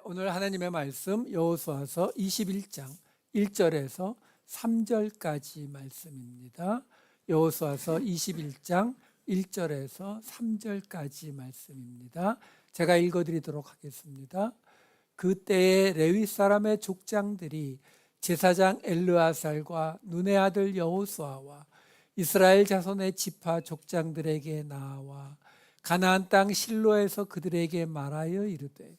오늘 하나님의 말씀 여호수아서 21장 1절에서 3절까지 말씀입니다. 여호수아서 21장 1절에서 3절까지 말씀입니다. 제가 읽어드리도록 하겠습니다. 그때에 레위 사람의 족장들이 제사장 엘르아살과 눈의 아들 여호수아와 이스라엘 자손의 지파 족장들에게 나와 가나안 땅 실로에서 그들에게 말하여 이르되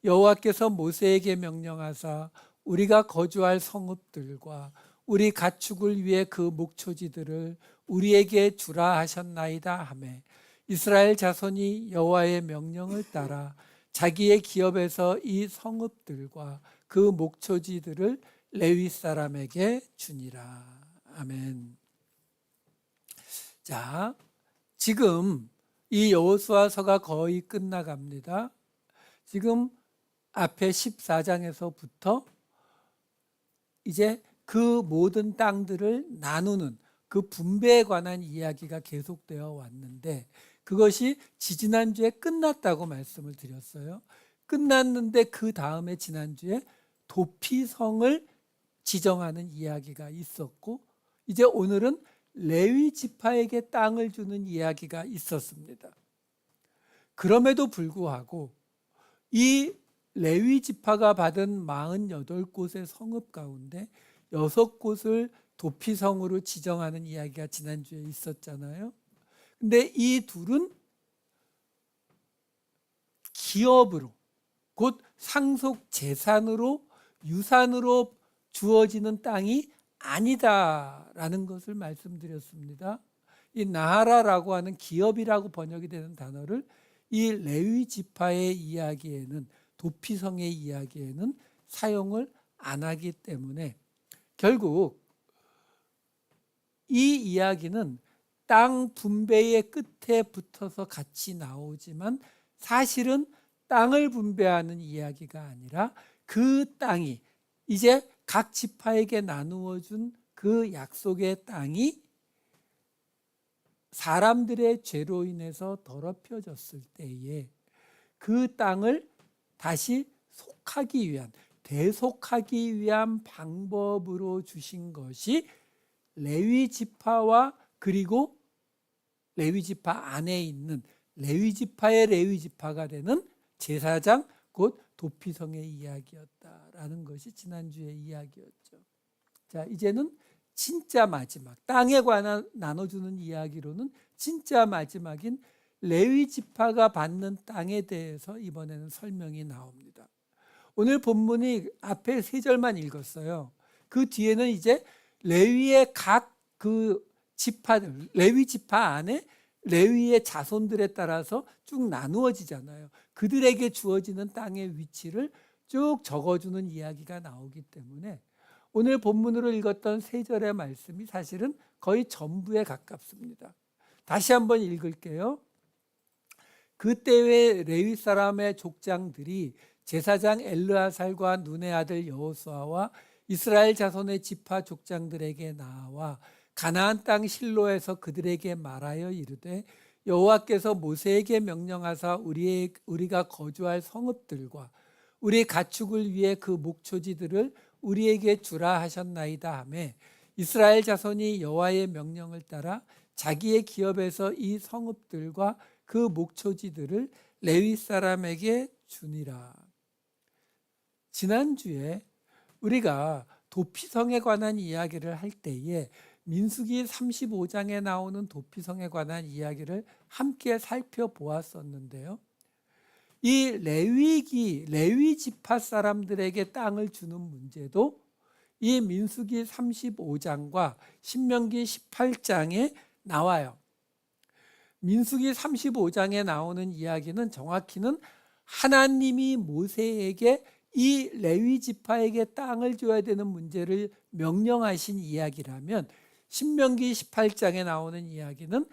여호와께서 모세에게 명령하사 우리가 거주할 성읍들과 우리 가축을 위해 그 목초지들을 우리에게 주라 하셨나이다 하매 이스라엘 자손이 여호와의 명령을 따라 자기의 기업에서 이 성읍들과 그 목초지들을 레위 사람에게 주니라. 아멘. 자, 지금 이 여호수아서가 거의 끝나갑니다. 지금 앞에 14장에서부터 이제 그 모든 땅들을 나누는 그 분배에 관한 이야기가 계속되어 왔는데 그것이 지지난주에 끝났다고 말씀을 드렸어요. 끝났는데 그 다음에 지난주에 도피성을 지정하는 이야기가 있었고 이제 오늘은 레위 지파에게 땅을 주는 이야기가 있었습니다. 그럼에도 불구하고 이 레위 지파가 받은 48곳의 성읍 가운데 6곳을 도피성으로 지정하는 이야기가 지난주에 있었잖아요. 근데 이 둘은 기업으로 곧 상속 재산으로 유산으로 주어지는 땅이 아니다라는 것을 말씀드렸습니다. 이 나하라라고 하는 기업이라고 번역이 되는 단어를 이 레위 지파의 이야기에는 도피성의 이야기에는 사용을 안 하기 때문에 결국 이 이야기는 땅 분배의 끝에 붙어서 같이 나오지만 사실은 땅을 분배하는 이야기가 아니라 그 땅이 이제 각 지파에게 나누어 준 그 약속의 땅이 사람들의 죄로 인해서 더럽혀졌을 때에 그 땅을 다시 속하기 위한 대속하기 위한 방법으로 주신 것이 레위 지파와 그리고 레위 지파 안에 있는 레위 지파의 레위 지파가 되는 제사장 곧 도피성의 이야기였다라는 것이 지난주의 이야기였죠. 자, 이제는 진짜 마지막 땅에 관한 나눠주는 이야기로는 진짜 마지막인 레위 지파가 받는 땅에 대해서 이번에는 설명이 나옵니다. 오늘 본문이 앞에 3절만 읽었어요. 그 뒤에는 이제 레위의 각 그 지파들, 레위 지파 안에 레위의 자손들에 따라서 쭉 나누어지잖아요. 그들에게 주어지는 땅의 위치를 쭉 적어주는 이야기가 나오기 때문에 오늘 본문으로 읽었던 3절의 말씀이 사실은 거의 전부에 가깝습니다. 다시 한번 읽을게요. 그때의 레위 사람의 족장들이 제사장 엘르아살과 눈의 아들 여호수아와 이스라엘 자손의 지파 족장들에게 나와 가나안 땅 실로에서 그들에게 말하여 이르되 여호와께서 모세에게 명령하사 우리가 거주할 성읍들과 우리 가축을 위해 그 목초지들을 우리에게 주라 하셨나이다 하매 이스라엘 자손이 여호와의 명령을 따라 자기의 기업에서 이 성읍들과 그 목초지들을 레위 사람에게 주니라. 지난주에 우리가 도피성에 관한 이야기를 할 때에 민수기 35장에 나오는 도피성에 관한 이야기를 함께 살펴보았었는데요. 이 레위 지파 사람들에게 땅을 주는 문제도 이 민수기 35장과 신명기 18장에 나와요. 민수기 35장에 나오는 이야기는 정확히는 하나님이 모세에게 이 레위 지파에게 땅을 줘야 되는 문제를 명령하신 이야기라면 신명기 18장에 나오는 이야기는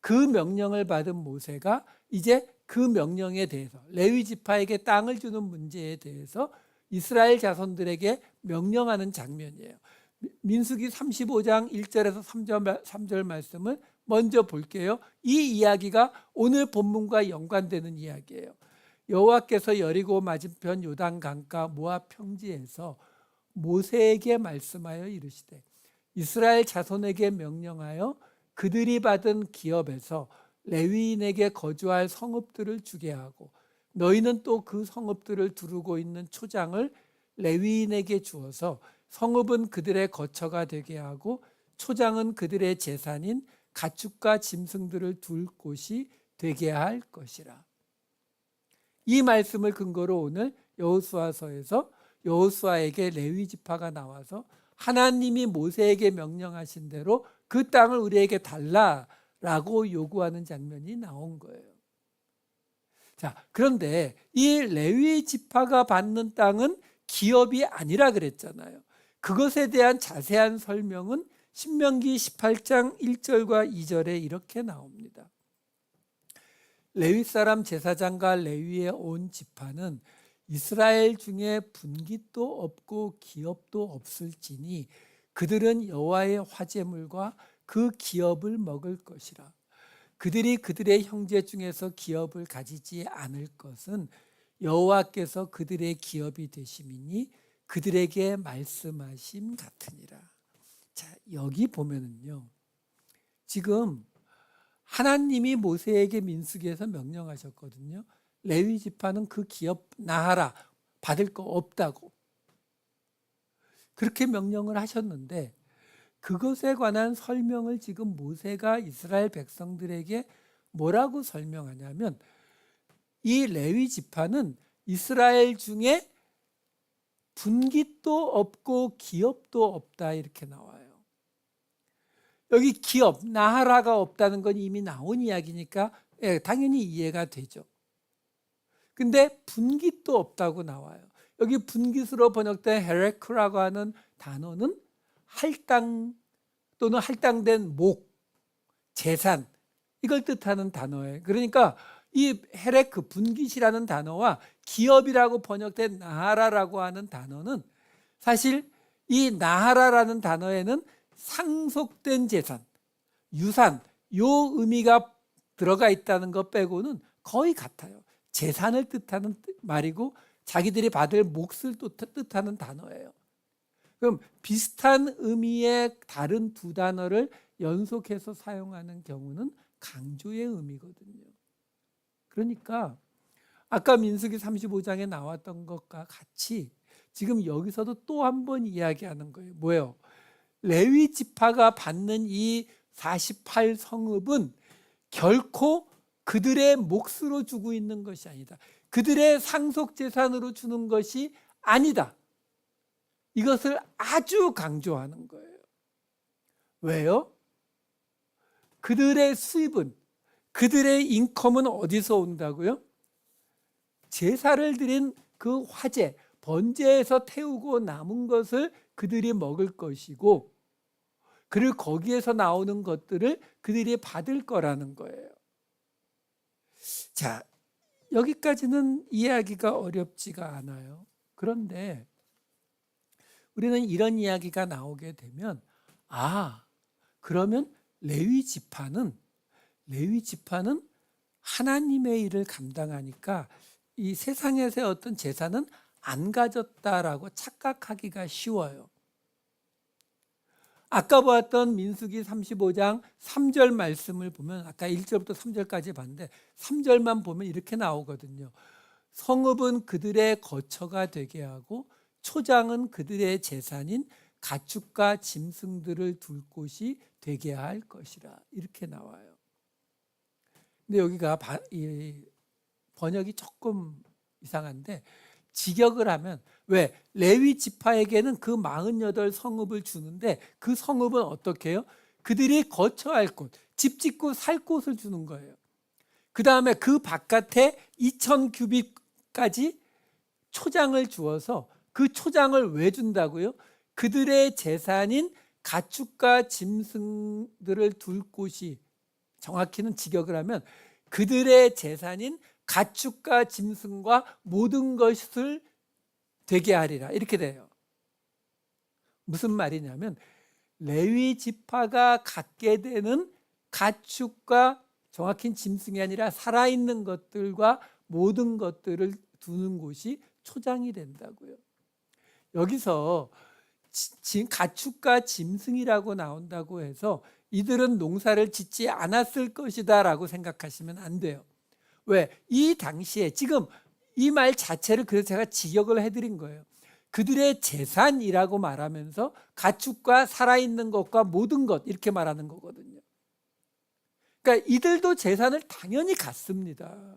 그 명령을 받은 모세가 이제 그 명령에 대해서 레위 지파에게 땅을 주는 문제에 대해서 이스라엘 자손들에게 명령하는 장면이에요. 민수기 35장 1절에서 3절 말씀을 먼저 볼게요. 이 이야기가 오늘 본문과 연관되는 이야기예요. 여호와께서 여리고 맞은편 요단 강가 모압 평지에서 모세에게 말씀하여 이르시되 이스라엘 자손에게 명령하여 그들이 받은 기업에서 레위인에게 거주할 성읍들을 주게 하고 너희는 또 그 성읍들을 두르고 있는 초장을 레위인에게 주어서 성읍은 그들의 거처가 되게 하고 초장은 그들의 재산인 가축과 짐승들을 둘 곳이 되게 할 것이라. 이 말씀을 근거로 오늘 여호수아서에서 여호수아에게 레위 지파가 나와서 하나님이 모세에게 명령하신 대로 그 땅을 우리에게 달라라고 요구하는 장면이 나온 거예요. 자, 그런데 이 레위 지파가 받는 땅은 기업이 아니라 그랬잖아요. 그것에 대한 자세한 설명은 신명기 18장 1절과 2절에 이렇게 나옵니다. 레위 사람 제사장과 레위의 온 지파는 이스라엘 중에 분깃도 없고 기업도 없을지니 그들은 여호와의 화제물과 그 기업을 먹을 것이라. 그들이 그들의 형제 중에서 기업을 가지지 않을 것은 여호와께서 그들의 기업이 되심이니 그들에게 말씀하심 같으니라. 자, 여기 보면은요, 지금 하나님이 모세에게 민수기에서 명령하셨거든요. 레위 지파는 그 기업 나하라, 받을 거 없다고 그렇게 명령을 하셨는데 그것에 관한 설명을 지금 모세가 이스라엘 백성들에게 뭐라고 설명하냐면 이 레위 지파는 이스라엘 중에 분깃도 없고 기업도 없다 이렇게 나와요. 여기 기업, 나하라가 없다는 건 이미 나온 이야기니까 당연히 이해가 되죠. 근데 분깃도 없다고 나와요. 여기 분깃으로 번역된 헤레크라고 하는 단어는 할당 또는 할당된 목, 재산 이걸 뜻하는 단어예요. 그러니까 이 헤레크, 분깃이라는 단어와 기업이라고 번역된 나하라라고 하는 단어는 사실 이 나하라라는 단어에는 상속된 재산, 유산 요 의미가 들어가 있다는 것 빼고는 거의 같아요. 재산을 뜻하는 말이고 자기들이 받을 몫을 뜻하는 단어예요. 그럼 비슷한 의미의 다른 두 단어를 연속해서 사용하는 경우는 강조의 의미거든요. 그러니까 아까 민수기 35장에 나왔던 것과 같이 지금 여기서도 또 한 번 이야기하는 거예요. 뭐예요? 레위 지파가 받는 이 48성읍은 결코 그들의 몫으로 주고 있는 것이 아니다. 그들의 상속재산으로 주는 것이 아니다. 이것을 아주 강조하는 거예요. 왜요? 그들의 수입은, 그들의 인컴은 어디서 온다고요? 제사를 드린 그 화제, 번제에서 태우고 남은 것을 그들이 먹을 것이고 그리고 거기에서 나오는 것들을 그들이 받을 거라는 거예요. 자, 여기까지는 이해하기가 어렵지가 않아요. 그런데 우리는 이런 이야기가 나오게 되면 그러면 레위 지파는 하나님의 일을 감당하니까 이 세상에서의 어떤 재산은 안 가졌다라고 착각하기가 쉬워요. 아까 보았던 민수기 35장 3절 말씀을 보면 아까 1절부터 3절까지 봤는데 3절만 보면 이렇게 나오거든요. 성읍은 그들의 거처가 되게 하고 초장은 그들의 재산인 가축과 짐승들을 둘 곳이 되게 할 것이라 이렇게 나와요. 근데 여기가 번역이 조금 이상한데 직역을 하면 왜 레위 지파에게는 그 48성읍을 주는데 그 성읍은 어떻게 해요? 그들이 거처할 곳, 집 짓고 살 곳을 주는 거예요. 그 다음에 그 바깥에 2000규빗까지 초장을 주어서 그 초장을 왜 준다고요? 그들의 재산인 가축과 짐승들을 둘 곳이, 정확히는 직역을 하면 그들의 재산인 가축과 짐승과 모든 것을 되게 하리라 이렇게 돼요. 무슨 말이냐면 레위 지파가 갖게 되는 가축과 정확히는 짐승이 아니라 살아있는 것들과 모든 것들을 두는 곳이 초장이 된다고요. 여기서 가축과 짐승이라고 나온다고 해서 이들은 농사를 짓지 않았을 것이다 라고 생각하시면 안 돼요. 왜? 이 당시에 지금 이 말 자체를 그래서 제가 직역을 해드린 거예요. 그들의 재산이라고 말하면서 가축과 살아있는 것과 모든 것 이렇게 말하는 거거든요. 그러니까 이들도 재산을 당연히 갖습니다.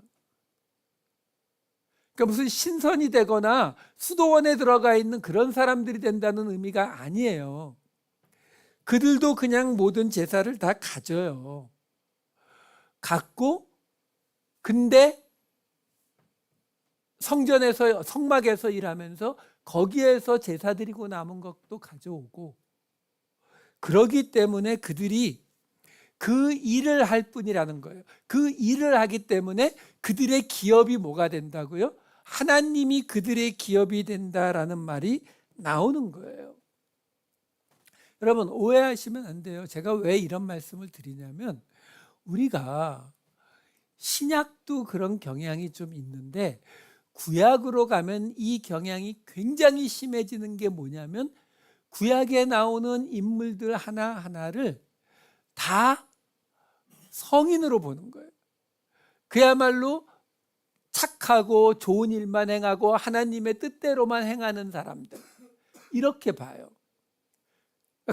그러니까 무슨 신선이 되거나 수도원에 들어가 있는 그런 사람들이 된다는 의미가 아니에요. 그들도 그냥 모든 재산을 다 가져요. 갖고 근데 성전에서 성막에서 일하면서 거기에서 제사 드리고 남은 것도 가져오고 그러기 때문에 그들이 그 일을 할 뿐이라는 거예요. 그 일을 하기 때문에 그들의 기업이 뭐가 된다고요? 하나님이 그들의 기업이 된다라는 말이 나오는 거예요. 여러분 오해하시면 안 돼요. 제가 왜 이런 말씀을 드리냐면 우리가 신약도 그런 경향이 좀 있는데 구약으로 가면 이 경향이 굉장히 심해지는 게 뭐냐면 구약에 나오는 인물들 하나하나를 다 성인으로 보는 거예요. 그야말로 착하고 좋은 일만 행하고 하나님의 뜻대로만 행하는 사람들 이렇게 봐요.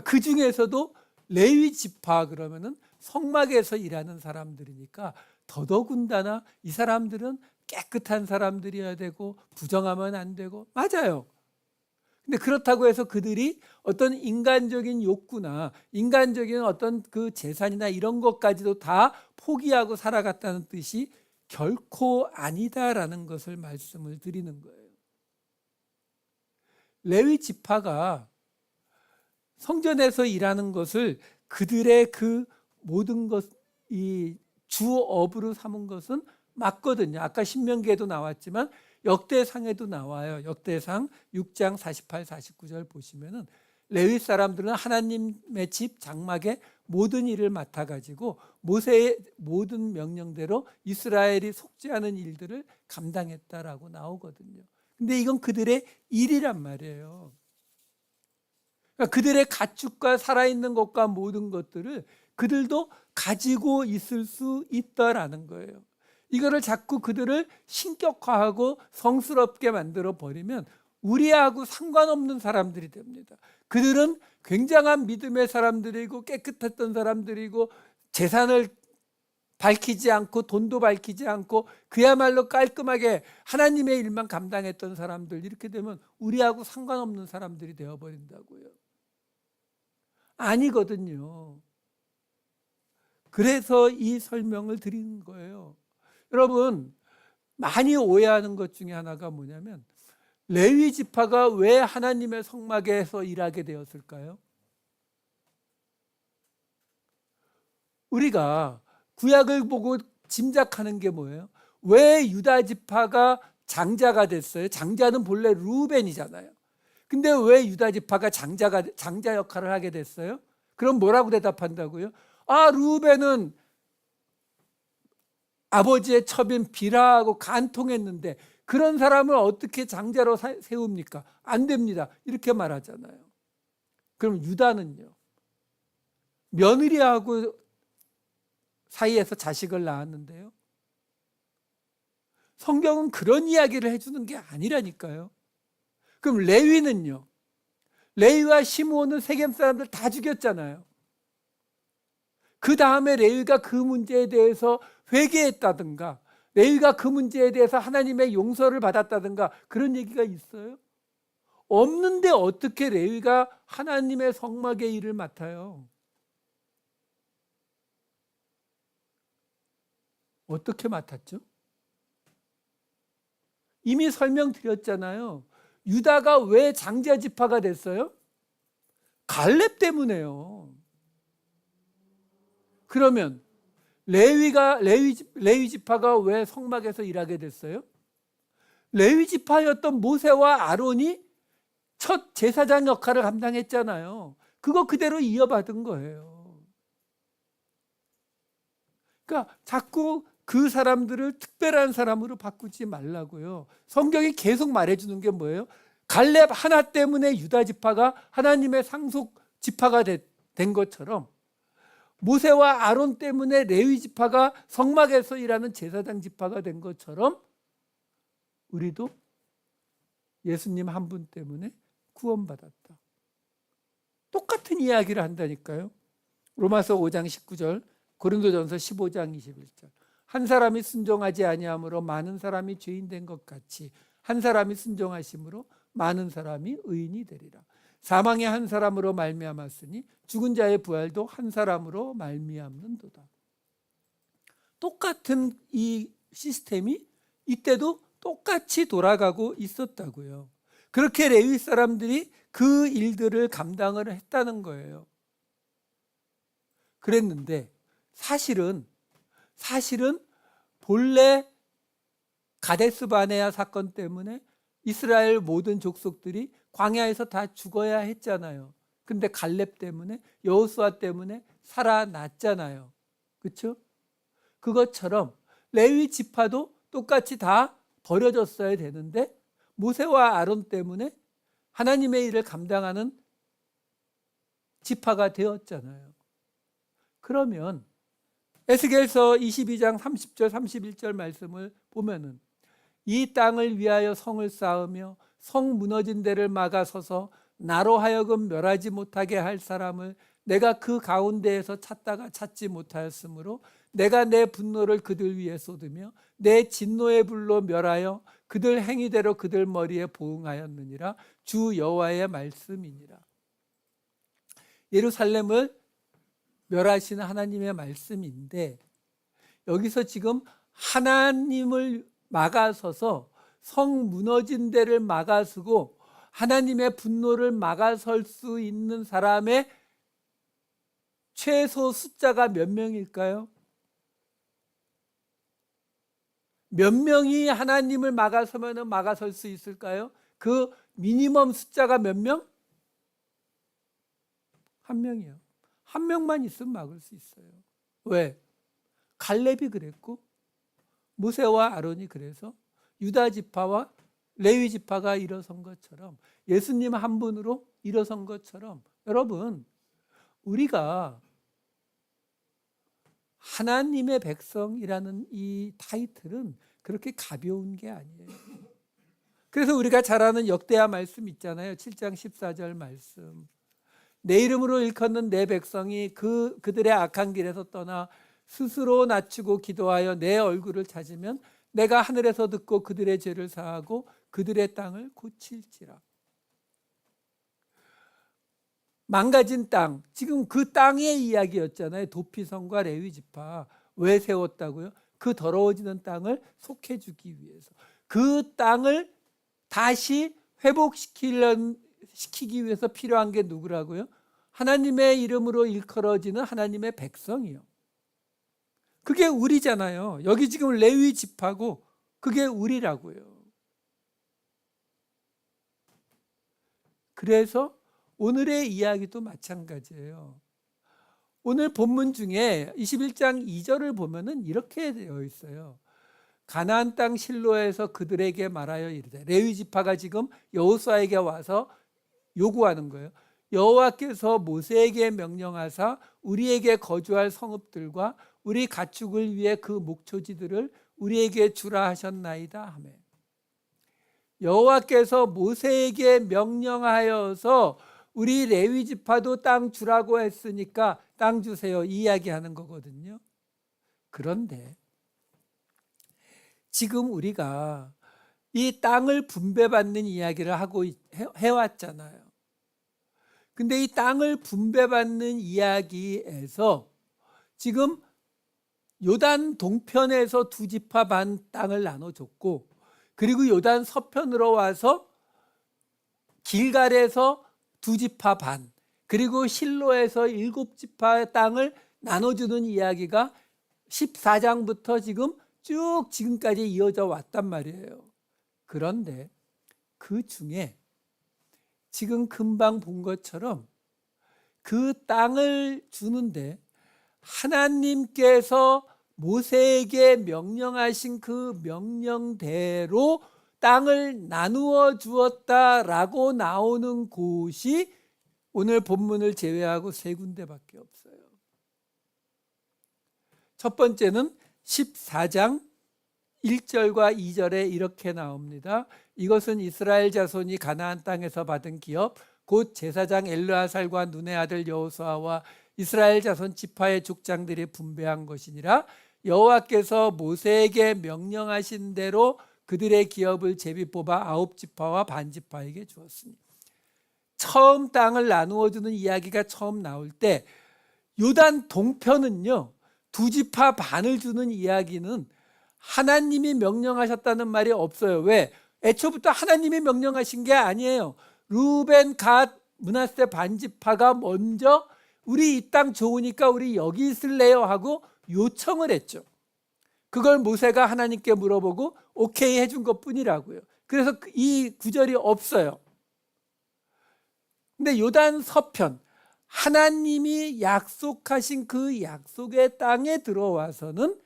그 중에서도 레위 지파 그러면은 성막에서 일하는 사람들이니까 더더군다나 이 사람들은 깨끗한 사람들이어야 되고 부정하면 안 되고 맞아요. 근데 그렇다고 해서 그들이 어떤 인간적인 욕구나 인간적인 어떤 그 재산이나 이런 것까지도 다 포기하고 살아갔다는 뜻이 결코 아니다라는 것을 말씀을 드리는 거예요. 레위 지파가 성전에서 일하는 것을 그들의 그 모든 것, 이 주업으로 삼은 것은 맞거든요. 아까 신명기에도 나왔지만 역대상에도 나와요. 역대상 6장 48, 49절 보시면은 레위 사람들은 하나님의 집 장막의 모든 일을 맡아가지고 모세의 모든 명령대로 이스라엘이 속죄하는 일들을 감당했다라고 나오거든요. 근데 이건 그들의 일이란 말이에요. 그러니까 그들의 가축과 살아있는 것과 모든 것들을 그들도 가지고 있을 수 있다라는 거예요. 이거를 자꾸 그들을 신격화하고 성스럽게 만들어 버리면 우리하고 상관없는 사람들이 됩니다. 그들은 굉장한 믿음의 사람들이고 깨끗했던 사람들이고 재산을 밝히지 않고 돈도 밝히지 않고 그야말로 깔끔하게 하나님의 일만 감당했던 사람들 이렇게 되면 우리하고 상관없는 사람들이 되어버린다고요. 아니거든요. 그래서 이 설명을 드리는 거예요. 여러분 많이 오해하는 것 중에 하나가 뭐냐면 레위 지파가 왜 하나님의 성막에서 일하게 되었을까요? 우리가 구약을 보고 짐작하는 게 뭐예요? 왜 유다 지파가 장자가 됐어요? 장자는 본래 루벤이잖아요. 근데 왜 유다 지파가 장자 역할을 하게 됐어요? 그럼 뭐라고 대답한다고요? 아, 루벤은 아버지의 첩인 비라하고 간통했는데 그런 사람을 어떻게 장자로 세웁니까? 안 됩니다. 이렇게 말하잖아요. 그럼 유다는요? 며느리하고 사이에서 자식을 낳았는데요. 성경은 그런 이야기를 해주는 게 아니라니까요. 그럼 레위는요? 레위와 시므온은 세겜 사람들 다 죽였잖아요. 그 다음에 레위가 그 문제에 대해서 회개했다든가 레위가 그 문제에 대해서 하나님의 용서를 받았다든가 그런 얘기가 있어요? 없는데 어떻게 레위가 하나님의 성막의 일을 맡아요? 어떻게 맡았죠? 이미 설명드렸잖아요. 유다가 왜 장자 지파가 됐어요? 갈렙 때문에요. 그러면 레위 지파가 왜 성막에서 일하게 됐어요? 레위 지파였던 모세와 아론이 첫 제사장 역할을 감당했잖아요. 그거 그대로 이어받은 거예요. 그러니까 자꾸 그 사람들을 특별한 사람으로 바꾸지 말라고요. 성경이 계속 말해주는 게 뭐예요? 갈렙 하나 때문에 유다 지파가 하나님의 상속 지파가 된 것처럼, 모세와 아론 때문에 레위 지파가 성막에서 일하는 제사장 지파가 된 것처럼, 우리도 예수님 한 분 때문에 구원받았다. 똑같은 이야기를 한다니까요. 로마서 5장 19절, 고린도전서 15장 21절. 한 사람이 순종하지 아니함으로 많은 사람이 죄인 된 것 같이 한 사람이 순종하심으로 많은 사람이 의인이 되리라. 사망의 한 사람으로 말미암았으니 죽은 자의 부활도 한 사람으로 말미암는도다. 똑같은 이 시스템이 이때도 똑같이 돌아가고 있었다고요. 그렇게 레위 사람들이 그 일들을 감당을 했다는 거예요. 그랬는데 사실은 본래 가데스 바네아 사건 때문에 이스라엘 모든 족속들이 광야에서 다 죽어야 했잖아요. 근데 갈렙 때문에, 여호수아 때문에 살아났잖아요. 그렇죠? 그것처럼 레위 지파도 똑같이 다 버려졌어야 되는데 모세와 아론 때문에 하나님의 일을 감당하는 지파가 되었잖아요. 그러면 에스겔서 22장 30절 31절 말씀을 보면은, 이 땅을 위하여 성을 쌓으며 성 무너진 데를 막아서서 나로 하여금 멸하지 못하게 할 사람을 내가 그 가운데에서 찾다가 찾지 못하였으므로 내가 내 분노를 그들 위에 쏟으며 내 진노의 불로 멸하여 그들 행위대로 그들 머리에 보응하였느니라. 주 여호와의 말씀이니라. 예루살렘을 멸하시는 하나님의 말씀인데, 여기서 지금 하나님을 막아서서 성 무너진 데를 막아서고 하나님의 분노를 막아설 수 있는 사람의 최소 숫자가 몇 명일까요? 몇 명이 하나님을 막아서면 막아설 수 있을까요? 그 미니멈 숫자가 몇 명? 한 명이요. 한 명만 있으면 막을 수 있어요. 왜? 갈렙이 그랬고 모세와 아론이 그래서 유다 지파와 레위 지파가 일어선 것처럼, 예수님 한 분으로 일어선 것처럼, 여러분, 우리가 하나님의 백성이라는 이 타이틀은 그렇게 가벼운 게 아니에요. 그래서 우리가 잘 아는 역대하 말씀 있잖아요. 7장 14절 말씀. 내 이름으로 일컫는 내 백성이 그들의 악한 길에서 떠나 스스로 낮추고 기도하여 내 얼굴을 찾으면 내가 하늘에서 듣고 그들의 죄를 사하고 그들의 땅을 고칠지라. 망가진 땅, 지금 그 땅의 이야기였잖아요. 도피성과 레위 지파. 왜 세웠다고요? 그 더러워지는 땅을 속해주기 위해서. 그 땅을 다시 회복시키기 위해서 필요한 게 누구라고요? 하나님의 이름으로 일컬어지는 하나님의 백성이요. 그게 우리잖아요. 여기 지금 레위 지파고 그게 우리라고요. 그래서 오늘의 이야기도 마찬가지예요. 오늘 본문 중에 21장 2절을 보면은 이렇게 되어 있어요. 가나안 땅 실로에서 그들에게 말하여 이르되, 레위 지파가 지금 여호수아에게 와서 요구하는 거예요. 여호와께서 모세에게 명령하사 우리에게 거주할 성읍들과 우리 가축을 위해 그 목초지들을 우리에게 주라 하셨나이다 하며, 여호와께서 모세에게 명령하여서 우리 레위 지파도 땅 주라고 했으니까 땅 주세요, 이 이야기하는 거거든요. 그런데 지금 우리가 이 땅을 분배받는 이야기를 하고 해왔잖아요. 근데 이 땅을 분배받는 이야기에서 지금 요단 동편에서 두 지파 반 땅을 나눠줬고, 그리고 요단 서편으로 와서 길갈에서 두 지파 반, 그리고 실로에서 일곱 지파 땅을 나눠주는 이야기가 14장부터 지금 쭉 지금까지 이어져 왔단 말이에요. 그런데 그 중에 지금 금방 본 것처럼 그 땅을 주는데 하나님께서 모세에게 명령하신 그 명령대로 땅을 나누어 주었다라고 나오는 곳이 오늘 본문을 제외하고 세 군데밖에 없어요. 첫 번째는 14장 1절과 2절에 이렇게 나옵니다. 이것은 이스라엘 자손이 가나안 땅에서 받은 기업 곧 제사장 엘르아살과 눈의 아들 여호수아와 이스라엘 자손 지파의 족장들이 분배한 것이니라. 여호와께서 모세에게 명령하신 대로 그들의 기업을 제비 뽑아 9지파와 반지파에게 주었으니. 처음 땅을 나누어 주는 이야기가 처음 나올 때 요단 동편은요, 2지파 반을 주는 이야기는 하나님이 명령하셨다는 말이 없어요. 왜? 애초부터 하나님이 명령하신 게 아니에요. 루벤, 갓, 므낫세 반지파가 먼저 우리 이 땅 좋으니까 우리 여기 있을래요 하고 요청을 했죠. 그걸 모세가 하나님께 물어보고 오케이 해준 것뿐이라고요. 그래서 이 구절이 없어요. 근데 요단 서편, 하나님이 약속하신 그 약속의 땅에 들어와서는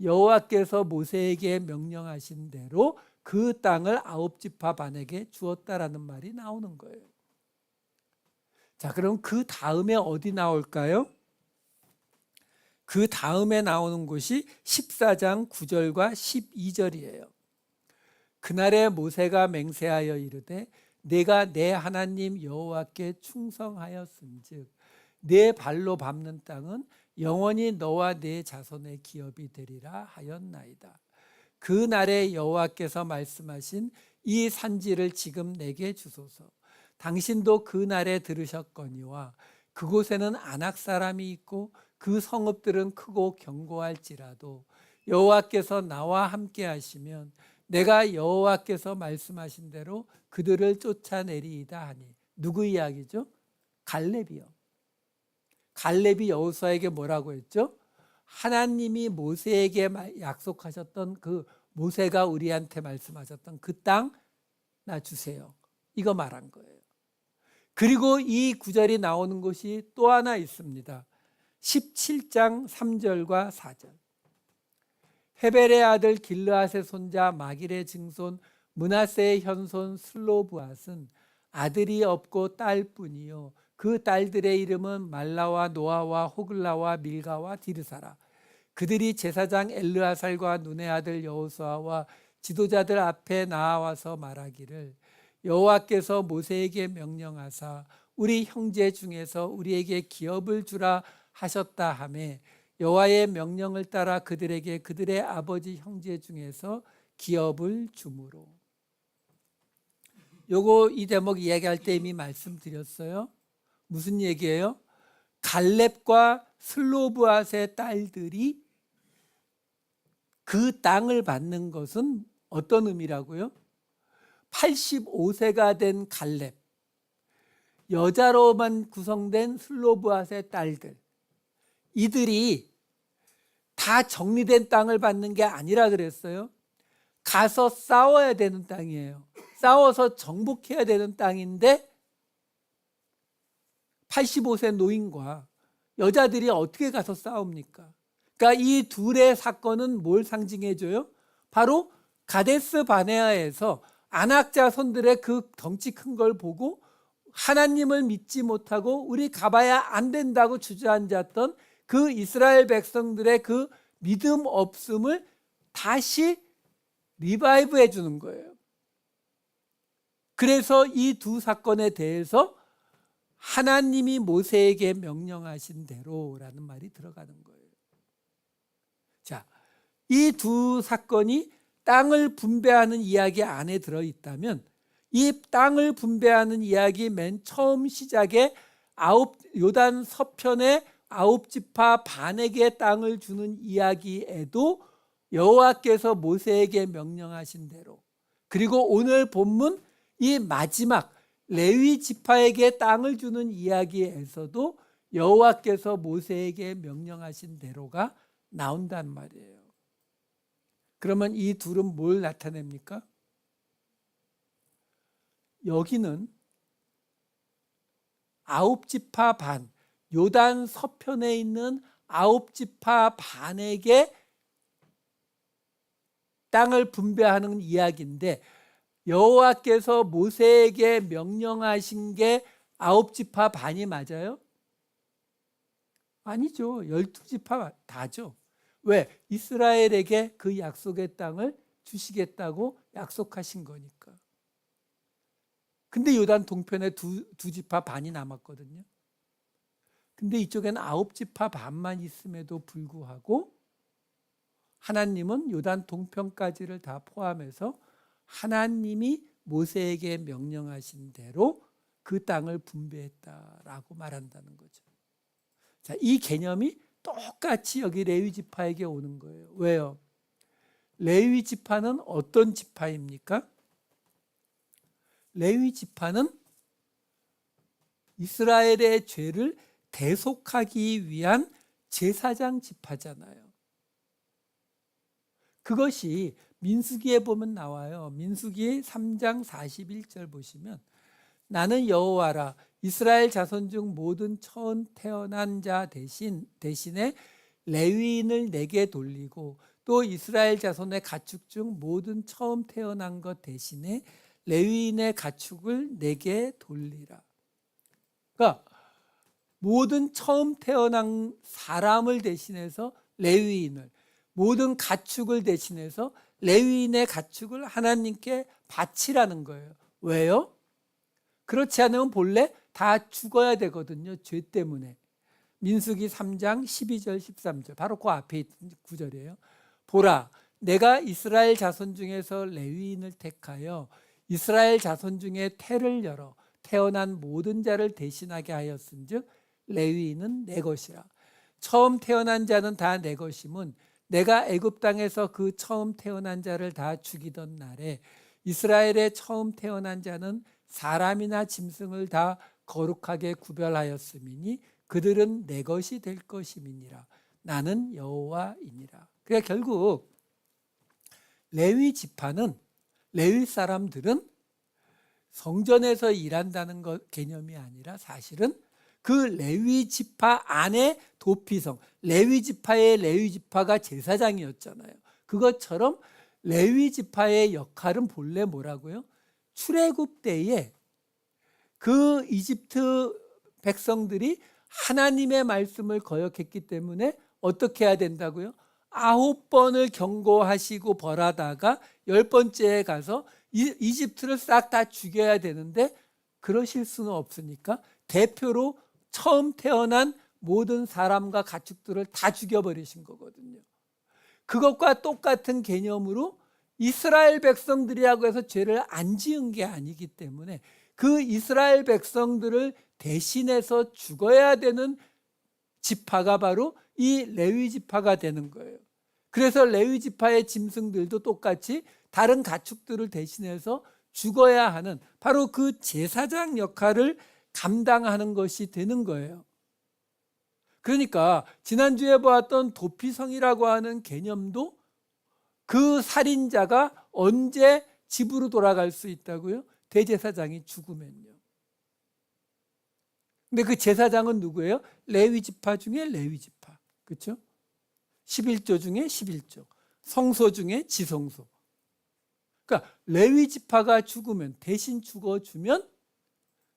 여호와께서 모세에게 명령하신 대로 그 땅을 9지파 반에게 주었다라는 말이 나오는 거예요. 자, 그럼 그 다음에 어디 나올까요? 그 다음에 나오는 곳이 14장 9절과 12절이에요. 그날에 모세가 맹세하여 이르되 내가 내 하나님 여호와께 충성하였은즉 내 발로 밟는 땅은 영원히 너와 내 자손의 기업이 되리라 하였나이다. 그 날에 여호와께서 말씀하신 이 산지를 지금 내게 주소서. 당신도 그 날에 들으셨거니와 그곳에는 아낙 사람이 있고 그 성읍들은 크고 견고할지라도 여호와께서 나와 함께 하시면 내가 여호와께서 말씀하신 대로 그들을 쫓아내리이다 하니. 누구 이야기죠? 갈렙이요. 갈렙이 여호수아에게 뭐라고 했죠? 하나님이 모세에게 약속하셨던 그 모세가 우리한테 말씀하셨던 그 땅 나 주세요. 이거 말한 거예요. 그리고 이 구절이 나오는 곳이 또 하나 있습니다. 17장 3절과 4절. 헤벨의 아들 길르앗의 손자 마길의 증손 므낫세의 현손 슬로브앗은 아들이 없고 딸뿐이요 그 딸들의 이름은 말라와 노아와 호글라와 밀가와 디르사라. 그들이 제사장 엘르아살과 눈의 아들 여호수아와 지도자들 앞에 나와서 말하기를 여호와께서 모세에게 명령하사 우리 형제 중에서 우리에게 기업을 주라 하셨다 하매 여호와의 명령을 따라 그들에게 그들의 아버지 형제 중에서 기업을 주므로. 요거 이 대목 이야기할 때 이미 말씀드렸어요. 무슨 얘기예요? 갈렙과 슬로브앗의 딸들이 그 땅을 받는 것은 어떤 의미라고요? 85세가 된 갈렙, 여자로만 구성된 슬로브앗의 딸들, 이들이 다 정리된 땅을 받는 게 아니라 그랬어요. 가서 싸워야 되는 땅이에요. 싸워서 정복해야 되는 땅인데 85세 노인과 여자들이 어떻게 가서 싸웁니까? 그러니까 이 둘의 사건은 뭘 상징해줘요? 바로 가데스 바네아에서 아낙 자손들의 그 덩치 큰 걸 보고 하나님을 믿지 못하고 우리 가봐야 안 된다고 주저앉았던 그 이스라엘 백성들의 그 믿음 없음을 다시 리바이브 해주는 거예요. 그래서 이 두 사건에 대해서 하나님이 모세에게 명령하신 대로라는 말이 들어가는 거예요. 자, 이 두 사건이 땅을 분배하는 이야기 안에 들어있다면 이 땅을 분배하는 이야기 맨 처음 시작에 요단 서편의 9지파 반에게 땅을 주는 이야기에도 여호와께서 모세에게 명령하신 대로, 그리고 오늘 본문 이 마지막 레위 지파에게 땅을 주는 이야기에서도 여호와께서 모세에게 명령하신 대로가 나온단 말이에요. 그러면 이 둘은 뭘 나타냅니까? 여기는 9지파 반, 요단 서편에 있는 9지파 반에게 땅을 분배하는 이야기인데 여호와께서 모세에게 명령하신 게 9지파 반이 맞아요? 아니죠. 12지파 다죠. 왜? 이스라엘에게 그 약속의 땅을 주시겠다고 약속하신 거니까. 근데 요단 동편에 두 지파 반이 남았거든요. 근데 이쪽에는 9지파 반만 있음에도 불구하고 하나님은 요단 동편까지를 다 포함해서 하나님이 모세에게 명령하신 대로 그 땅을 분배했다라고 말한다는 거죠. 자, 이 개념이 똑같이 여기 레위 지파에게 오는 거예요. 왜요? 레위 지파는 어떤 지파입니까? 레위 지파는 이스라엘의 죄를 대속하기 위한 제사장 지파잖아요. 그것이 민수기에 보면 나와요. 민수기 3장 41절 보시면 나는 여호와라 이스라엘 자손 중 모든 처음 태어난 자 대신에 레위인을 내게 돌리고 또 이스라엘 자손의 가축 중 모든 처음 태어난 것 대신에 레위인의 가축을 내게 돌리라. 그러니까 모든 처음 태어난 사람을 대신해서 레위인을, 모든 가축을 대신해서 레위인의 가축을 하나님께 바치라는 거예요. 왜요? 그렇지 않으면 본래 다 죽어야 되거든요. 죄 때문에. 민수기 3장 12절 13절 바로 그 앞에 있는 구절이에요. 보라 내가 이스라엘 자손 중에서 레위인을 택하여 이스라엘 자손 중에 태를 열어 태어난 모든 자를 대신하게 하였은즉 레위인은 내 것이라. 처음 태어난 자는 다 내 것임은 내가 애굽 땅에서 그 처음 태어난 자를 다 죽이던 날에 이스라엘의 처음 태어난 자는 사람이나 짐승을 다 거룩하게 구별하였음이니 그들은 내 것이 될 것임이니라. 나는 여호와이니라. 그러니까 결국 레위 지파는 레위 사람들은 성전에서 일한다는 것 개념이 아니라 사실은 그 레위 지파 안에 도피성, 레위 지파의 레위 지파가 제사장이었잖아요. 그것처럼 레위 지파의 역할은 본래 뭐라고요? 출애굽 때에 그 이집트 백성들이 하나님의 말씀을 거역했기 때문에 어떻게 해야 된다고요? 9번을 경고하시고 벌하다가 10번째에 가서 이집트를 싹 다 죽여야 되는데 그러실 수는 없으니까 대표로 처음 태어난 모든 사람과 가축들을 다 죽여버리신 거거든요. 그것과 똑같은 개념으로 이스라엘 백성들이라고 해서 죄를 안 지은 게 아니기 때문에 그 이스라엘 백성들을 대신해서 죽어야 되는 지파가 바로 이 레위 지파가 되는 거예요. 그래서 레위 지파의 짐승들도 똑같이 다른 가축들을 대신해서 죽어야 하는 바로 그 제사장 역할을 감당하는 것이 되는 거예요. 그러니까 지난주에 보았던 도피성이라고 하는 개념도 그 살인자가 언제 집으로 돌아갈 수 있다고요? 대제사장이 죽으면요. 근데 그 제사장은 누구예요? 레위 지파 중에 레위 지파. 그렇죠? 11조 중에 11조. 성소 중에 지성소. 그러니까 레위 지파가 죽으면 대신 죽어주면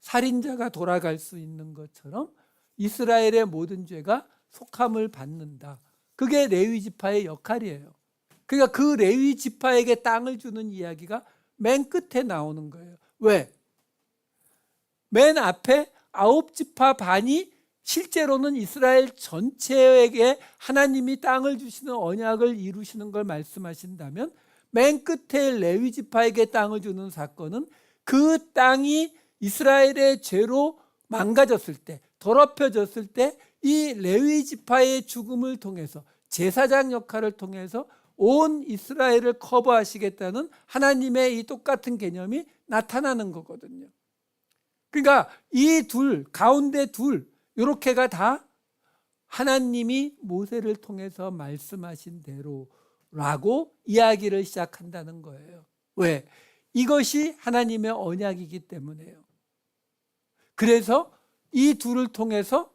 살인자가 돌아갈 수 있는 것처럼 이스라엘의 모든 죄가 속함을 받는다. 그게 레위 지파의 역할이에요. 그러니까 그 레위 지파에게 땅을 주는 이야기가 맨 끝에 나오는 거예요. 왜? 맨 앞에 9지파 반이 실제로는 이스라엘 전체에게 하나님이 땅을 주시는 언약을 이루시는 걸 말씀하신다면 맨 끝에 레위 지파에게 땅을 주는 사건은 그 땅이 이스라엘의 죄로 망가졌을 때, 더럽혀졌을 때 이 레위 지파의 죽음을 통해서 제사장 역할을 통해서 온 이스라엘을 커버하시겠다는 하나님의 이 똑같은 개념이 나타나는 거거든요. 그러니까 이 둘, 가운데 둘, 이렇게가 다 하나님이 모세를 통해서 말씀하신 대로라고 이야기를 시작한다는 거예요. 왜? 이것이 하나님의 언약이기 때문에요. 그래서 이 둘을 통해서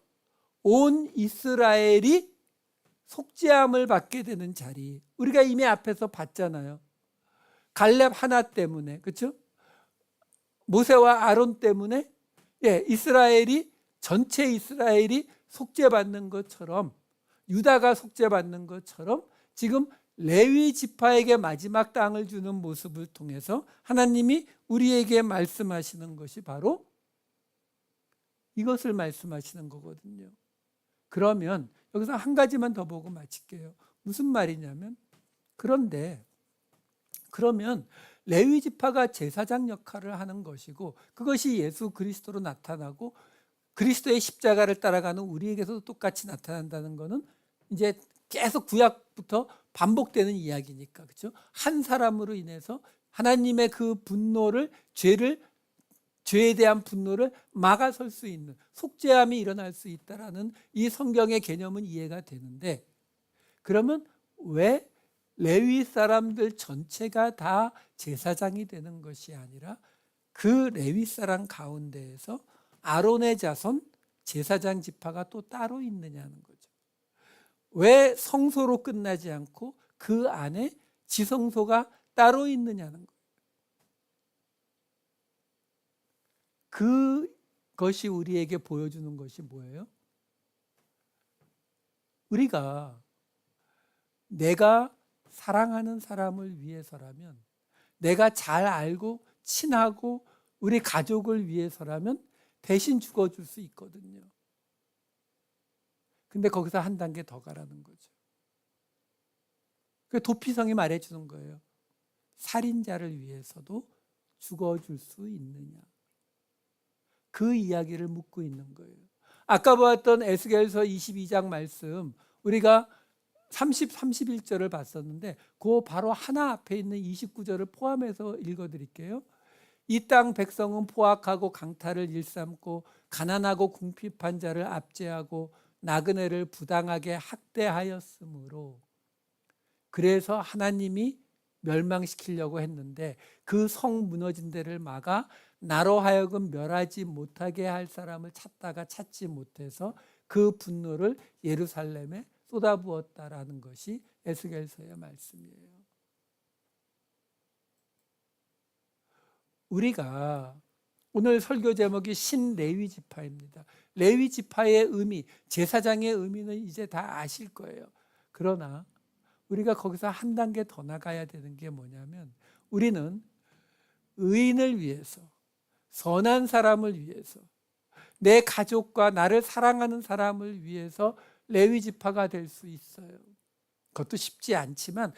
온 이스라엘이 속죄함을 받게 되는 자리, 우리가 이미 앞에서 봤잖아요. 갈렙 하나 때문에, 그렇죠? 모세와 아론 때문에 이스라엘이, 전체 이스라엘이 속죄받는 것처럼, 유다가 속죄받는 것처럼 지금 레위 지파에게 마지막 땅을 주는 모습을 통해서 하나님이 우리에게 말씀하시는 것이 바로 이것을 말씀하시는 거거든요. 그러면 여기서 한 가지만 더 보고 마칠게요. 무슨 말이냐면, 그러면 레위 지파가 제사장 역할을 하는 것이고, 그것이 예수 그리스도로 나타나고 그리스도의 십자가를 따라가는 우리에게서도 똑같이 나타난다는 것은 이제 계속 구약부터 반복되는 이야기니까, 그렇죠? 한 사람으로 인해서 하나님의 그 분노를, 죄에 대한 분노를 막아설 수 있는 속죄함이 일어날 수 있다라는 이 성경의 개념은 이해가 되는데, 그러면 왜 레위 사람들 전체가 다 제사장이 되는 것이 아니라 그 레위 사람 가운데에서 아론의 자손 제사장 지파가 또 따로 있느냐는 거죠. 왜 성소로 끝나지 않고 그 안에 지성소가 따로 있느냐는 거예요. 그것이 우리에게 보여주는 것이 뭐예요? 내가 사랑하는 사람을 위해서라면, 내가 잘 알고 친하고 우리 가족을 위해서라면 대신 죽어줄 수 있거든요. 근데 거기서 한 단계 더 가라는 거죠. 그 도피성이 말해주는 거예요. 살인자를 위해서도 죽어줄 수 있느냐. 그 이야기를 묻고 있는 거예요. 아까 보았던 에스겔서 22장 말씀, 우리가 30, 31절을 봤었는데 그 바로 하나 앞에 있는 29절을 포함해서 읽어드릴게요. 이 땅 백성은 포악하고 강탈을 일삼고 가난하고 궁핍한 자를 압제하고 나그네를 부당하게 학대하였으므로, 그래서 하나님이 멸망시키려고 했는데 그 성 무너진 데를 막아 나로 하여금 멸하지 못하게 할 사람을 찾다가 찾지 못해서 그 분노를 예루살렘에 쏟아부었다라는 것이 에스겔서의 말씀이에요. 우리가 오늘 설교 제목이 신레위 지파입니다. 레위 지파의 의미, 제사장의 의미는 이제 다 아실 거예요. 그러나 우리가 거기서 한 단계 더 나가야 되는 게 뭐냐면, 우리는 의인을 위해서, 선한 사람을 위해서, 내 가족과 나를 사랑하는 사람을 위해서 레위 지파가 될 수 있어요. 그것도 쉽지 않지만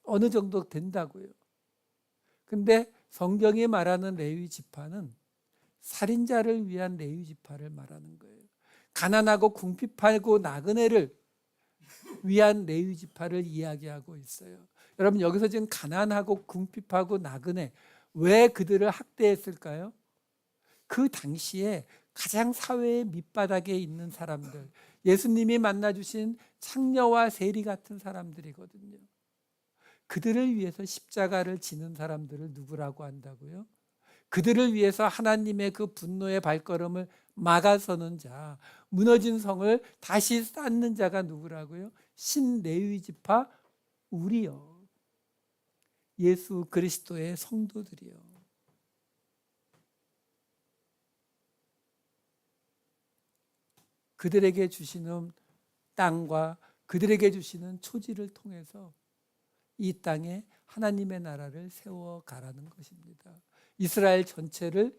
어느 정도 된다고요. 근데 성경이 말하는 레위 지파는 살인자를 위한 레위 지파를 말하는 거예요. 가난하고 궁핍하고 나그네를 위한 레위 지파를 이야기하고 있어요. 여러분, 여기서 지금 가난하고 궁핍하고 나그네, 왜 그들을 학대했을까요? 그 당시에 가장 사회의 밑바닥에 있는 사람들, 예수님이 만나주신 창녀와 세리 같은 사람들이거든요. 그들을 위해서 십자가를 지는 사람들을 누구라고 한다고요? 그들을 위해서 하나님의 그 분노의 발걸음을 막아서는 자, 무너진 성을 다시 쌓는 자가 누구라고요? 신레위 지파, 우리요. 예수 그리스도의 성도들이요. 그들에게 주시는 땅과 그들에게 주시는 초지를 통해서 이 땅에 하나님의 나라를 세워가라는 것입니다. 이스라엘 전체를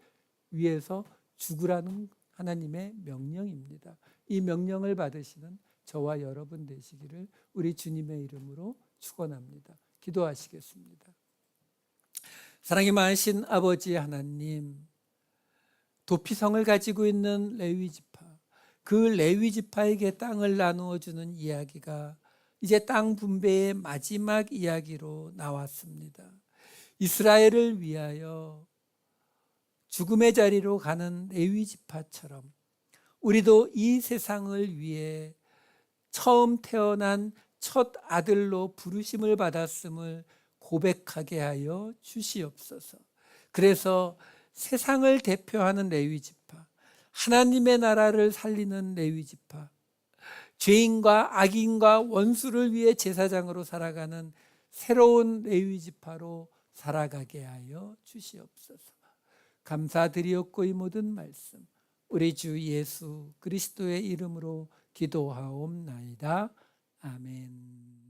위해서 죽으라는 하나님의 명령입니다. 이 명령을 받으시는 저와 여러분 되시기를 우리 주님의 이름으로 축원합니다. 기도하시겠습니다. 사랑이 많으신 아버지 하나님, 도피성을 가지고 있는 레위 지파, 그 레위 지파에게 땅을 나누어 주는 이야기가 이제 땅 분배의 마지막 이야기로 나왔습니다. 이스라엘을 위하여 죽음의 자리로 가는 레위 지파처럼 우리도 이 세상을 위해 처음 태어난 첫 아들로 부르심을 받았음을 고백하게 하여 주시옵소서. 그래서 세상을 대표하는 레위 지파, 하나님의 나라를 살리는 레위 지파, 죄인과 악인과 원수를 위해 제사장으로 살아가는 새로운 레위 지파로 살아가게 하여 주시옵소서. 감사드리옵고 이 모든 말씀 우리 주 예수 그리스도의 이름으로 기도하옵나이다. 아멘.